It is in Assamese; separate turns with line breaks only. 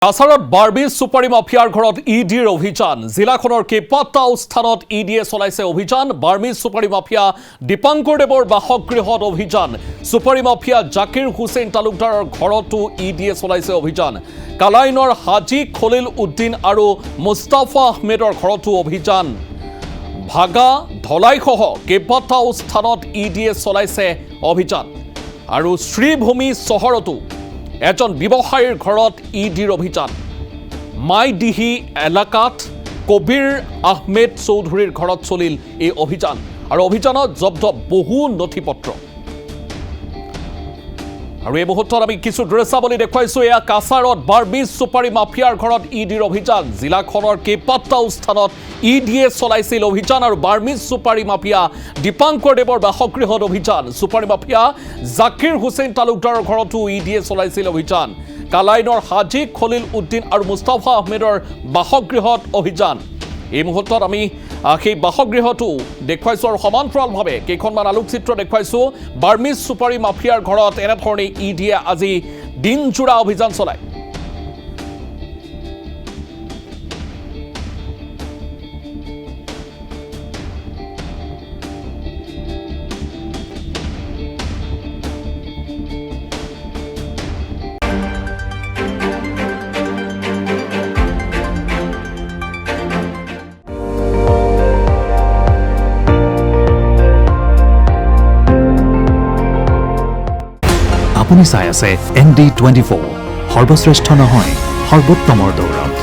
কাছাৰত বাৰ্বি সুপাৰী মাফিয়াৰ ঘৰত ইডিৰ অভিযান জিলাখনৰ কেইবাটাও স্থানত ইডিয়ে চলাইছে অভিযান বাৰ্বি সুপাৰী মাফিয়া দীপাংকৰ দেৱৰ বাসগৃহত অভিযান সুপাৰী মাফিয়া জাকিৰ হুছেইন তালুকদাৰৰ ঘৰতো ইডিয়ে চলাইছে অভিযান কালাইনৰ হাজি খলিল উদ্দিন আৰু মুস্তাফা আহমেদৰ ঘৰতো অভিযান ভাগা ধলাইসহ কেইবাটাও স্থানত ইডিয়ে চলাইছে অভিযান আৰু শ্ৰীভূমি চহৰতো এজন ব্যৱসায়ীৰ ঘৰত ইডিৰ অভিযান মাইডিহি এলেকাত কবিৰ আহমেদ চৌধুৰীৰ ঘৰত চলিল এই অভিযান আৰু অভিযানত জব্দ বহু নথিপত্ৰ আৰু এই মুহূৰ্তত আমি কিছু দৃশ্যাৱলী দেখুৱাইছো এয়া কাছাৰত বাৰ্বি সুপাৰী মাফিয়াৰ ঘৰত ইডিৰ অভিযান জিলাখনৰ কেইবাটাও স্থানত ইডিয়ে চলাইছিল অভিযান আৰু বাৰ্বি সুপাৰী মাফিয়া দীপাংকৰ দেৱৰ বাসগৃহত অভিযান সুপাৰী মাফিয়া জাকিৰ হুছেইন তালুকদাৰৰ ঘৰতো ইডিয়ে চলাইছিল অভিযান কালাইনৰ হাজি খলিল উদ্দিন আৰু মুস্তাফা আহমেদৰ বাসগৃহত অভিযান এই মুহূৰ্তত আমি সেই বাসগৃহটো দেখুৱাইছো আৰু সমান্তৰালভাৱে কেইখনমান আলোকচিত্ৰ দেখুৱাইছো বাৰ্বি সুপাৰী মাফিয়াৰ ঘৰত এনেধৰণে ইডিয়ে আজি দিনজোৰা অভিযান চলায়
আপুনি চাই আছে ND24 সৰ্বশ্ৰেষ্ঠ নহয় সৰ্বোত্তমৰ দৌৰত